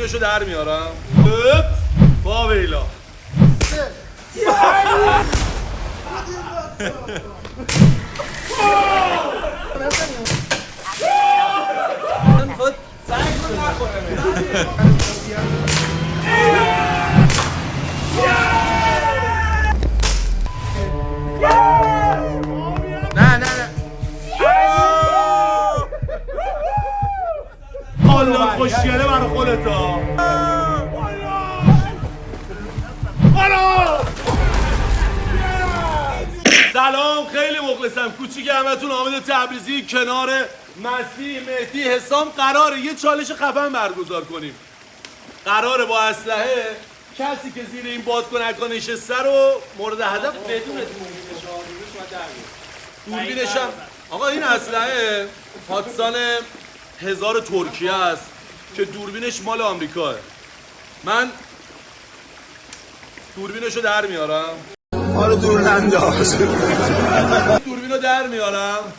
دوربینشو در میارم. با ویلا حالا خوشگله برای خودتا. سلام، خیلی مخلصم. کوچیک همتون حامد تبریزی کنار مسیح مهدی حسام قراره یه چالش خفن برگزار کنیم. قراره با اسلحه کسی که زیر این بادکنک‌ها نشسته رو مورد هدف بدون دوربینش هم. آقا این اسلحه هاتسان 1000 ترکیه است که دوربینش مال آمریکاه. من دوربینشو در میارم. آره دور ننداز. دوربینو در میارم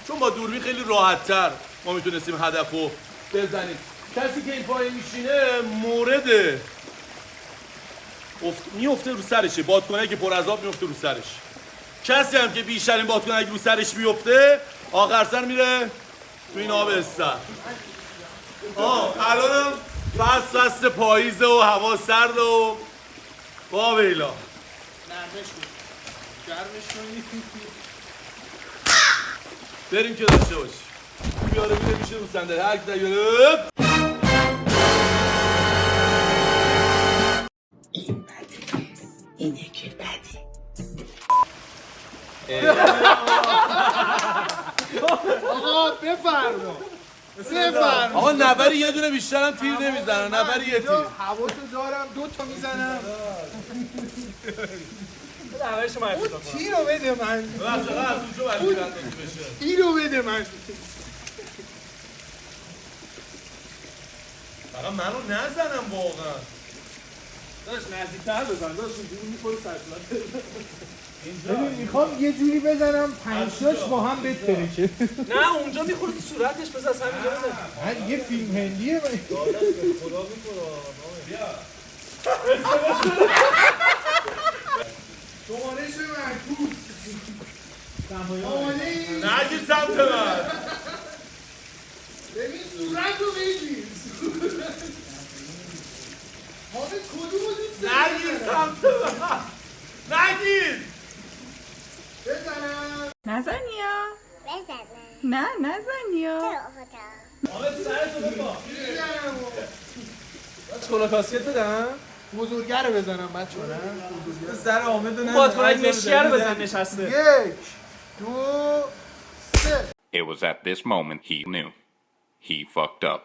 چون با دوربین خیلی راحت‌تر ما میتونستیم هدفو بزنیم. کسی که این پایین میشینه مورد میفته رو سرشه، بادکنک پر از آب میفته رو سرش. کسی هم که بیشترین بادکنک رو سرش بیفته آخر سر میره تو این آب استر. الانم فصل پاییزه و هوا سرد و با ویلا نرمش کن گرمش کنی. بریم که داشته باشی. بیاره میره میشه رو صندلی هر کی دیگه. این بدی، اینه که بدی. آقا بفرما. آقا نبری یه دونه بیشترم تیر نمیزنن، نبری یه تیر. هواتو دارم 2 تا میزنم. اون تیر رو بده من. تیر رو بده من. فقط منو نزنم واقعا. داش نزدیک‌تر بزن. داش اونجوری می‌خوره سرکلات. ببین میخوام یه جوری بزنم 5 با هم بترکه. نه اونجا میخوره تو صورتش، بذار از همینجا بزن. یه فیلم هندیه من. خدا می‌کنه. بیا. شمارش معکوس. شماره نگیر سمت من. ببین صورت رو بگیر. حامد کدومو دوست داری؟ نگیر سمت من. نگیر. بزنم. نزنیا بزنم نه نزنیا آمد سرتو بپا. چولا کاسکت بدم؟ بزرگه رو بزنم بچه نه؟ سر آمد و نه بادکنک نشیه رو بزن نشسته. 1 2 3. It was at this moment he knew. He fucked up.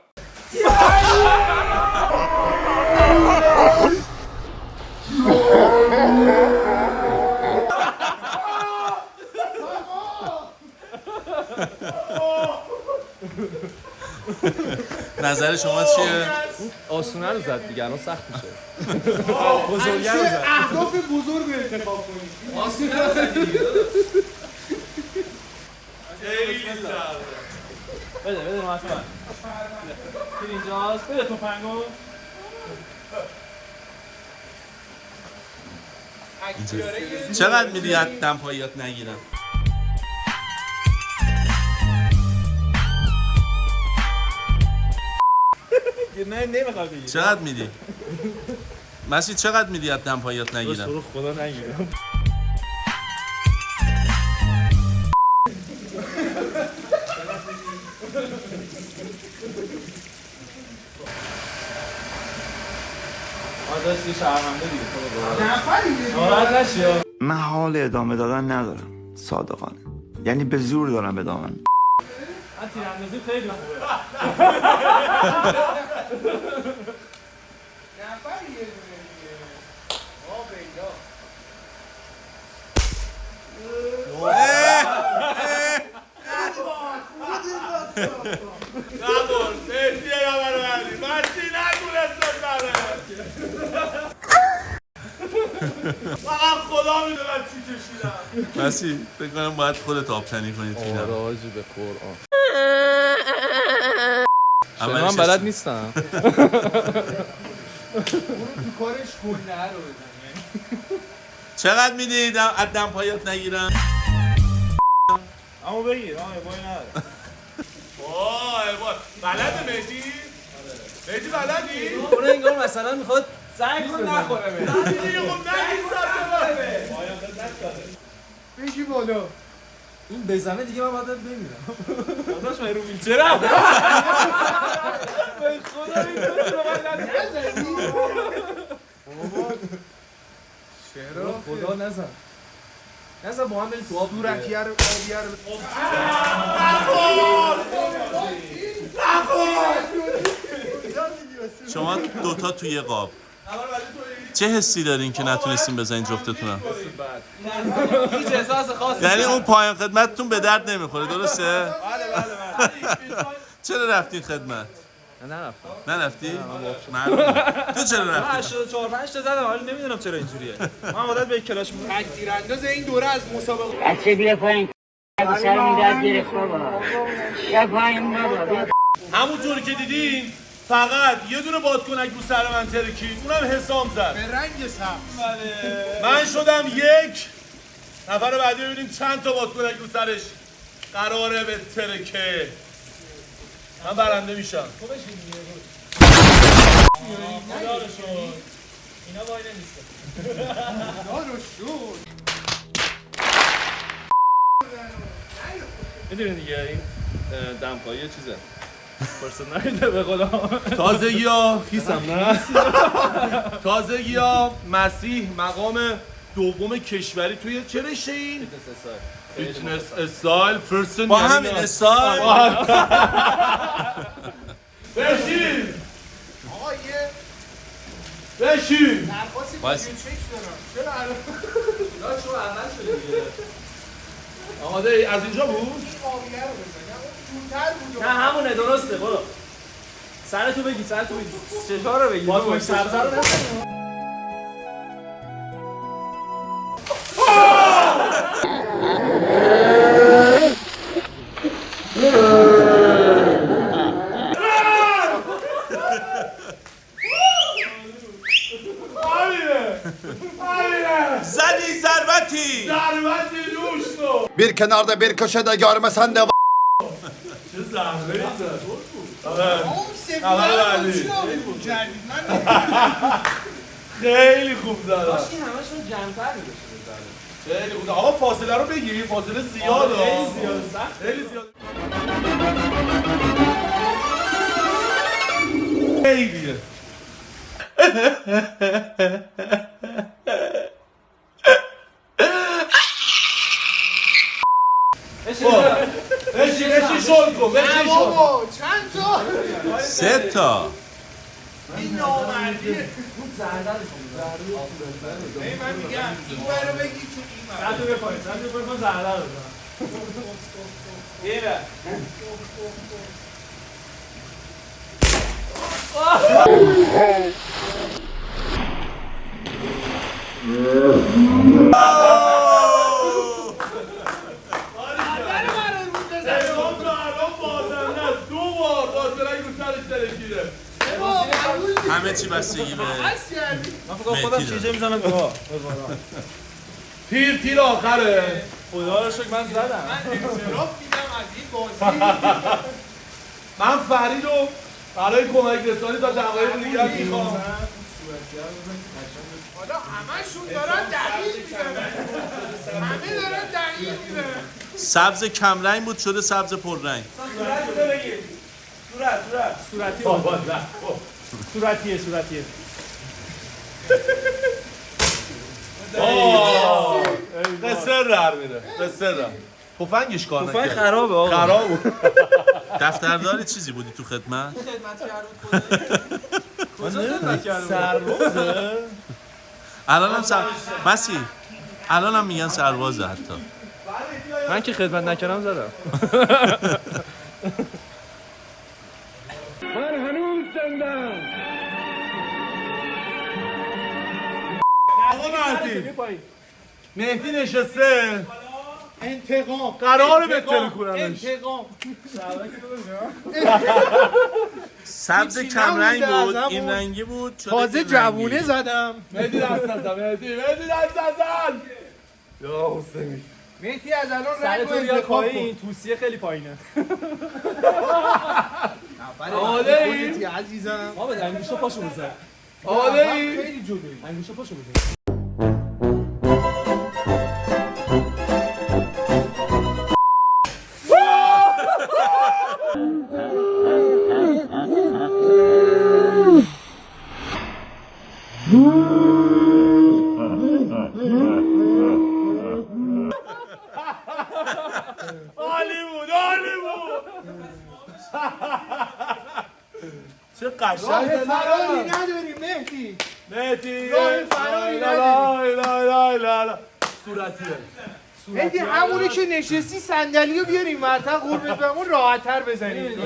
نظر شما چیه؟ آسونه رو زد دیگه، الان سخت میشه. بزرگه رو زد. اهداف بزرگ رو انتخاب کنید. آسونه رو زد دیگه. خیلی سرده. بده حتما. تیر اینجاست، بده تفنگو. چقدر میدی دمپاییات نگیرم؟ نه نمیخواد بگیر. چقدر میدی؟ مسیح چقدر میدی از دمپاییات نگیرم؟ رو خدا نگیرم. آداش یه شهرمنده دیگه تو ناراحت نشی. من حال ادامه دادن ندارم صادقانه، یعنی به زور دارم ادامه. من تیراندازی خیلی خوبه. نفری یه دونه دیگه. بیدا. نبور مهدی نبر بردی مسیح نگونست بره. فقط خدا میدونم چی کشیدم. مسیح فکر کنم باید خودت آبتنی کنی تیرم. آره آجی به قرآن. من بلد نیستم. تو کارش گنده رو بزن. چقدر میدید از دمپایت نگیرم؟ اما بگیر آقا بای نداره. وای بلده مهدی؟ مهدی بلدی؟ اون انگار مثلا میخواد زنگ نخوره به دیگه خب نگید بشی بالا. این بزنه دیگه من باید بمیرم. داداش من رو ویلچرم. به خدا این رو چرا؟ خدا نزن با هم بریم تو آب. صورتیه رو آبیه رو شما دوتا توی قاب چه حسی دارین که نتونستین بزنین جفتتونم؟ هیچ احساس خاصی. یعنی اون پایان خدمتتون به درد نمیخوره درسته؟ بله. چرا رفتین خدمت؟ نرفتی؟ تو چرا من رفتی؟ 84 5 تا زدم ولی نمیدونم چرا اینجوریه. من عادت به کلاش میمونم. تک تیرانداز این دوره از مسابقه. بچه بیا پایین سرمون درد گرفت بابا. بیا پایین بابا. همونطور که دیدین فقط یه دونه بادکنک رو سر من ترکید اونم حسام زد به رنگ سبز. من شدم یک نفر بعدی ببینیم چند تا بادکنک رو سرش قراره به ترکه من برنده میشم اینا وای نمیسته. دارو شد. میدونی دیگه این دمپایی چیزه. پرسونالیته به خدا. تازگی ها خیسم نه تازگی ها مسیح مقام دوم کشوری توی چه رشته این؟ فیتنس استایل فرسون با همین استایل بشین آقا یه بشین درخواستی باش. ویدیو چک دارم. چرا الان داشت رو اول شده دیگه. آماده از اینجا بود؟ این آبیه رو بزن. جونتر بود. نه همونه درسته برو. سرتو بگی چشا رو بگی. باز سبزه رو نزن. زدی ضربتی روش تو Bir kenarda bir köşede görmesen de چه ضربه اون سفیده رو چی آویزون کردید؟ من خیلی خوب زدم این همشون جمع‌تر میشه. خیلی خوب آقا فاصله رو بگیری فاصله زیاده خیلی زیاد سخت. خیلی زیاد خیلیه بشین شل کن بشین شل بابا چند تا؟ 3 تا این نامردیه. اون زرده رو من میگم این برو بگی که این مرد. سرتو بپایین من زرده رو بزنم. ایره. همه چی بستگی به من فکر خودم چیزی میزنم به ما. تیر آخره خدا رو شکر من زدم. من اعتراف میدم از این بازی. من فرید رو برای کمک رسانی تا دقایق دیگر میخوام حالا همشون دارن دلیل میزنن. همه دارن دلیل میزنن. سبز کمرنگ بود شده سبز پررنگ صورت رو بگیر. صورتیه. قصر در میره قصر تفنگش کار توفنگ نکرد خرابه آقا. خراب بود دفترداری چیزی بودی تو خدمت؟ خدمت کرده سربازه؟ الان هم مسیح الان هم میگن سربازه حتی من که خدمت نکردم زدم. من هنوز زندم. آقا مهدی نشسته انتقام قراره بهتری کنمش. انتقام سبز هیچی کمرنگ نبوده بود ازمون. این رنگی بود شده تازه این جوونه رنگی. زدم مهدی دست نزن مهدی دست نزن یا حسینی مهدی از الان رنگ سرتو رو بیار انتخاب پایین، کن توصیه خیلی پایینه. آماده ای؟ خودتی عزیزم ما به انگوشا پاشو بزن. آماده ای؟ خیلی جلویی انگوشا پاشو بزن. عالی بود چه قشنگ راه فراری نداری مهدی مهدی راه فراری لا صورتیه مهدی همونی که نشستی صندلی رو بیاریم مرتب قربت بمون راحت تر بزنیم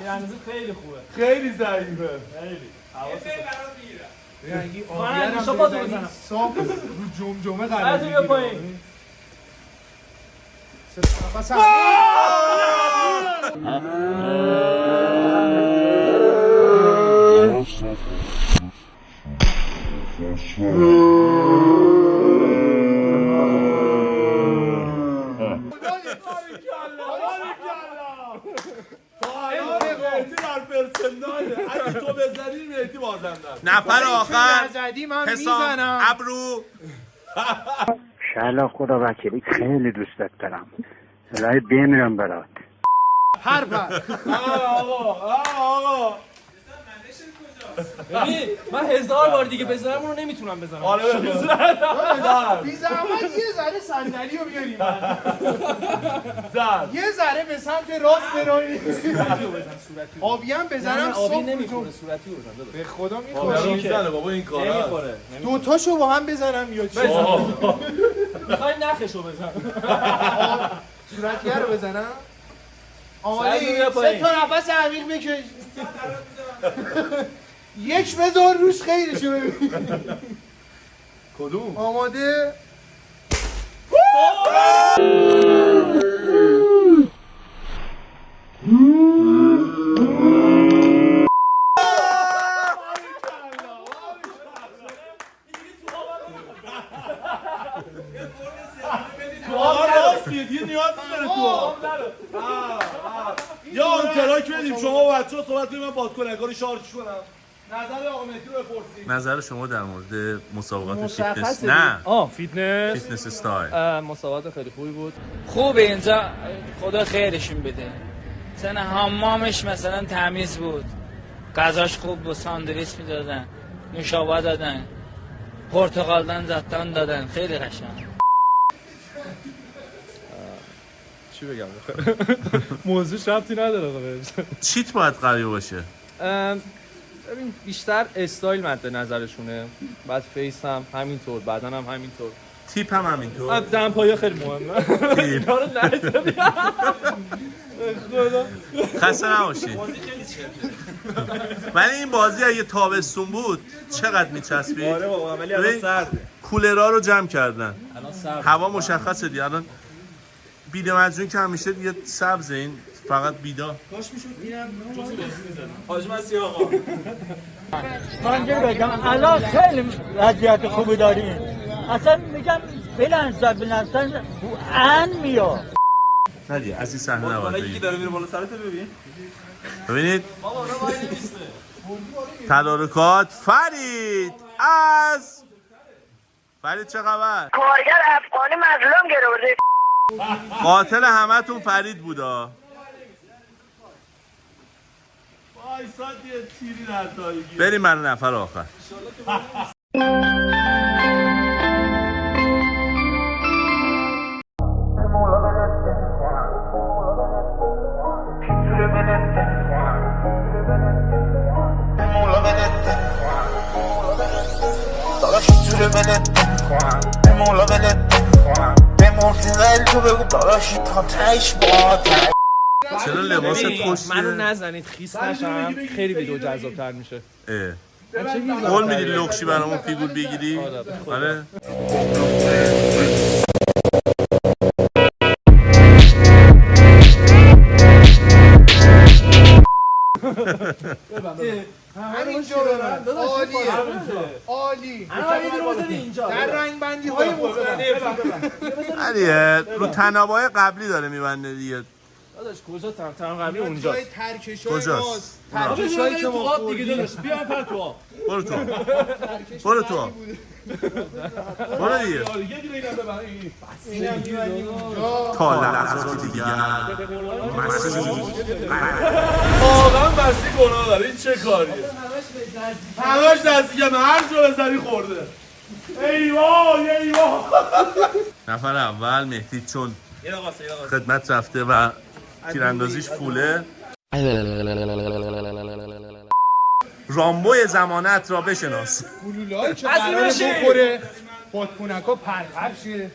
اندازه خیلی خوبه. خیلی ضعیفه رنگی من انگوشا پاشو بزنم. صاف رو جمجمه قرار سرتو بیا پایین. نفس مهدی در پرسناله اگه تو بزنی مهدی بازنده نفر آخر نزدی من حسام میزنم ابرو شالا خدا وکیلی خیلی دوستت دارم الهی بمیرم برات پر پر آقا ببین من 1000 بار دیگه بزنم اونو نمیتونم بزنم. آره بزن بی زحمت یه ذره صندلی رو بیاریم زن یه ذره به سمت راست براییم آبی هم بزنم آبی صاف نمیخوره، صورتی بزن داداش. به خدا آره میخوره میزنه بابا این کاره نمیخوره. دوتاشو با هم بزنم یا چی؟ میخوای نخشو بزن. صورتیه رو بزنم آماده سرتو بیا ای؟ پایین. 3 تا نفس عمیق بکش یک بذار روش خیرشو ببین کدوم آماده راست میاد یه نیاز داره تو یا آنتراک بدیم شما بچه‌ها صحبت کنیم من بادکنکاری شارژ کنم نظر آقا مهدی رو بپرسیم نظر شما در مورد مسابقات فیتنس مشخصه نه فیتنس فیتنس استایل مسابقات خیلی خوبی بود. خوبه اینجا، خدا خیرشون بده. مثلا حمامش مثلا تمیز بود، غذاش خوب بود، ساندویچ میدادن، نوشابه دادن، پرتقال دادن، خیلی قشنگ. چی بگم؟ موضوع ربطی نداره بهش. چیت باید قوی باشه ببین بیشتر استایل مد نظرشونه، بعد فیس هم همینطور، بدن هم همینطور. تیپ هم همینطور دمپایی خیلی مهمه. اینا رو نذاری. خدا خسته نباشید ولی این بازی اگه تابستون بود چقدر میچسبید آره بابا ولی الان سرده. کولرها رو جمع کردن الان سرده. هوا مشخصه دیگه الان بید مجنون که همیشه دیگه سبزه این فقط بیدا حاج مسیح آقا. من بگم الان خیلی وضعیت خوبی داریم اصلا میگم بلنزن ان میاد ندیه از این صحنه نباید یکی بگیم داره میره بالا سرت ببین. ببینید بابا اونا وای نمیسته. تدارکات فرید از فرید چه خبر کارگر افغانی مظلوم گرفته. قاتل همتون فرید بودا وایساد یه تیری در تایگی بریم برای نفر آخر چرا لباست خوشیه منو نزنید خیس نشم، خیلی ویدیو جذاب‌تر میشه. قول میدی لخشی برامون فیگور بگیری؟ آره من عالیه عالی در رنگ بندی های مختلف علیه رو تنابای قبلی داره میبنده دیگه. داداش کجا تم قبلی اونجا جای ترکش های کجاست؟ ماست ترکش هایی که ما خوردیم بیا پر تو آب. برو تو برو تو برو دیگه یه دونه اینم ببر این. اینم می‌بندیم اونجا تا لحظات دیگر واقعا بسی گناه داره این چه کاریه؟ همش نزدیکه من هر جا بزنی خورده. ایوای ایوای. نفر اول مهدی چون خدمت رفته و تیراندازیش فوله، رامبوی زمانت را بشناس. گلوله‌ای که قراره بخوره بادکنکا پرپر شه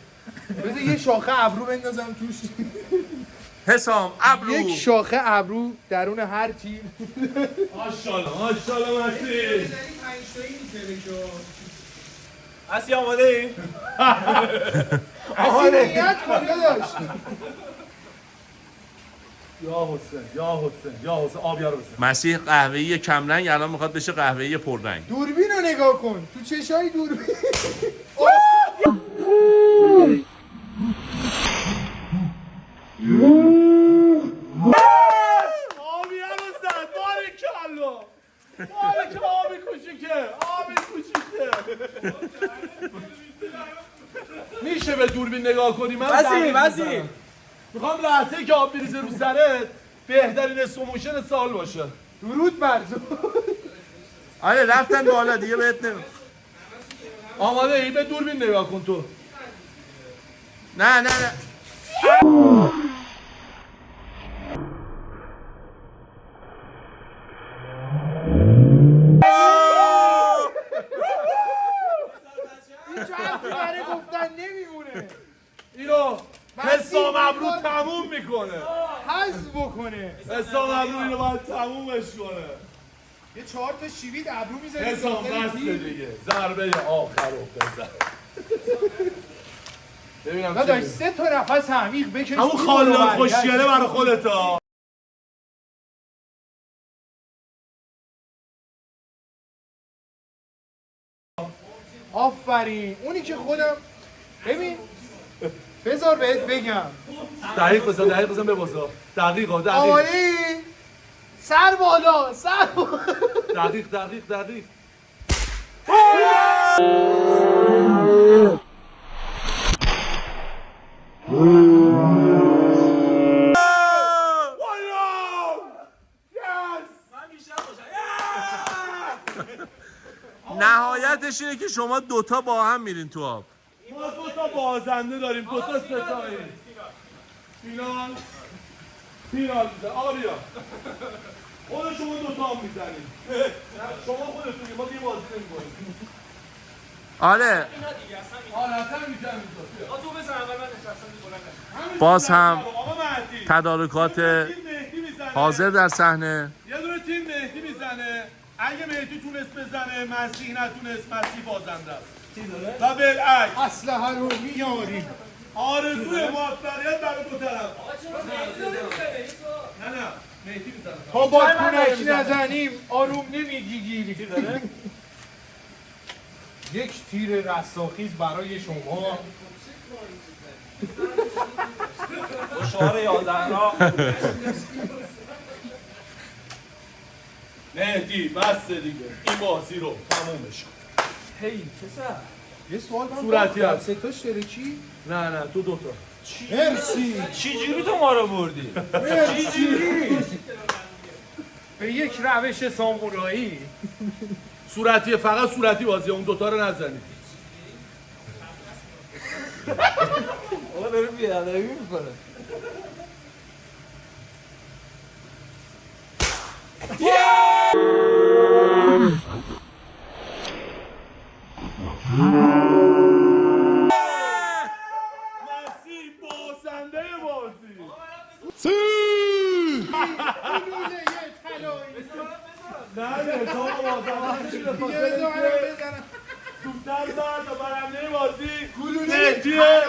بذار یه شاخه ابرو بندازم توش حسام ابرو یک شاخه ابرو درون هر تیر ماشاءالله مسی. اصلی آماده ای؟ اصلی نیت کن داداش یا حسین آبیا رو بزن. مسیح قهوه‌ای کمرنگ الان میخواد بشه قهوه‌ای پررنگ. دوربین رو نگاه کن تو چشای دوربین آبیا رو زد. باریکالله. باریکالله آبی کوچیکه. میشه به دوربین نگاه کنی؟ من وزی میخوام لحظه‌ای که آب بریزه رو سرت بهترین اسموشن سال باشه. درود بر تو آره رفتن بالا دیگه بهت آماده ای؟ به دوربین نگاه کن تو. نه این چه حرفی برای گفتن نمیمونه اینو حسام ابرو تموم میکنه. حذف بکنه حسام ابرو اینو باید تمومش کنه. یه 4 تا شیوید ابرو میزنه حسام بسته دیگه. ضربه آخر رو بزن. ببینم داداش 3 تا نفس عمیق بکش همون خالدار خوشگله برای خودتا. آفرین اونی که خودم ببین بذار بهت بگم دقیق بزن به بازا. دقیق آماده سر بالا دقیق نهایتش اینه که شما دوتا با هم میرین تو آب. ما 2 تا بازنده داریم. 2 تا ستایی. فینال میزن. آقا بیا. خود شما 2 تا هم میزنیم. شما خودتونی. ما دیگه بازی نمی‌کنیم. آره اصلا می‌کنیم. تو بزن اول من نشستم باز هم آقا مهدی. تدارکات تیم مهدی میزنه. حاضر در صحنه. یه دونه تیم مهدی میزنه. اگه مهدی تونست بزنه مسیح نتونست مسیح بازنده است. و بالعکس اسلحه رو میاریم آرزوی موفقیت برای 2 طرف. نه مهدی میزنه. تا بادکنک نزنیم آروم نمیگیریم یک تیر رستاخیز برای شما شعار 11 را مهدی بس دیگه. این بازی رو تمومش کن. هی پسر یه سوال من صورتی هست. 3 تاش داره چی؟ نه تو 2 تا. مرسی چجوری تو ما رو بردی؟ مرسی به یک روش سامورایی صورتی فقط صورتی بازی. اون 2 تا رو نزنید. آقا داره بیادبی میکنه. مسیح بازنده بازی. نه تو بازنده. سوپتر زد و برنده بازی مهدیه.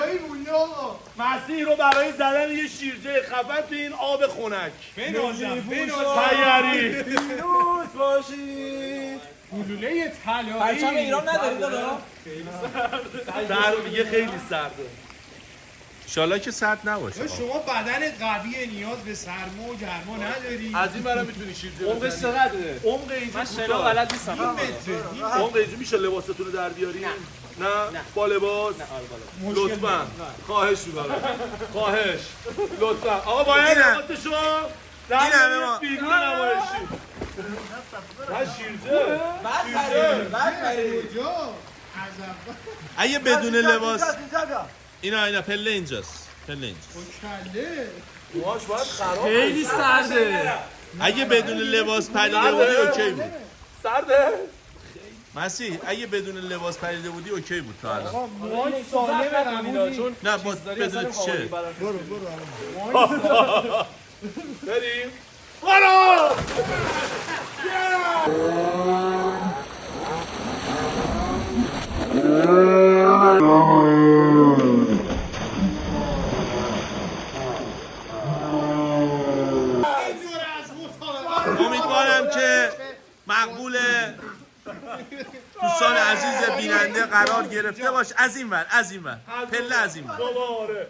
مسیح رو برای زدن یه شیرجه خفن تو این آب خنک. بنازم تیاری. پیروز باشید گلوله طلایی پرچم ایران نداری دادا؟ سرد میگه خیلی سرده. انشالله که سرد نباشه. شما بدنت قویه، نیاز به سرما و گرما نداری. از این برم میتونی شیرجه عمقش بزنی. چقدره؟ عمق اینجا من شنا بلد نیستم. عمق اینجا میشه لباستون رو در بیاری؟ نه. با لباس؟ لطفا خواهش میکنم. خواهش لطفا آقا باید لباس شما در همه ما. بیرون نمایشی. نه شیرجه. اگه بدون لباس اینا پله اینجاست. پله اینجاست. موهاش باید خراب خیلی سرده. اگه بدون لباس پریده بودی اوکی بود. سرده؟ مسیح اگه بدون لباس پریده بودی اوکی بود تا الان. موهای سالم قبولی. چون نه با بدون تیشرت. بریم برو. امیدوارم که مقبول دوستان عزیز بیننده قرار گرفته باش. از این ور پله از این ور دوباره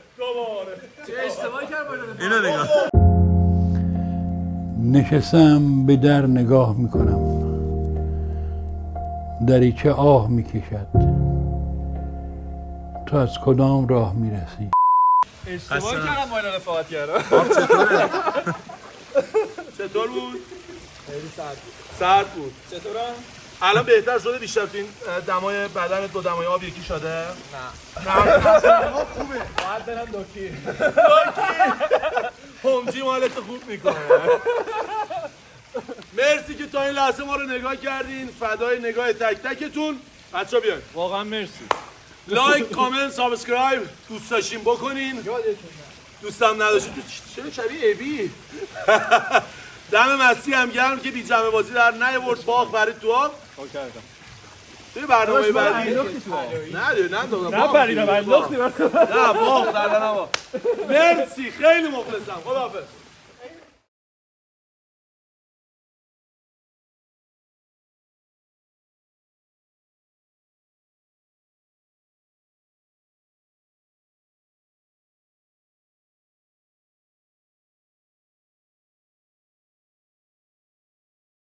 چه اشتباهی کرد باید اینو نگاه. نشستم به در نگاه میکنم، دریچه آه میکشد. تو از کدام راه میرسی؟ اشتباهی کردم باید رفاقت کردم. چطور بود؟ خیلی سرد بود. سرد بود. چطورم؟ الان بهتر شده؟ بیشتر تو این دمای بدنت با دمای آب یکی شده؟ نه. خوبه. باید برم دوکی. همجی مالت خوب میکنه. مرسی که تا این لحظه ما رو نگاه کردین. فدای نگاه تک تکتون. بچه‌ها بیاین. واقعا مرسی. لایک، کامنت، سابسکرایب دوست داشتین بکنین. دوستم نداشتین تو چرا شبیه ابی؟ دم مستی هم گرم که بی جمع بازی در نیاورد، باغ برای تو آب. توی برنامه بعدی نه پریدم. نه باغ در نبا. مرسی خیلی مخلصم. خداحافظ.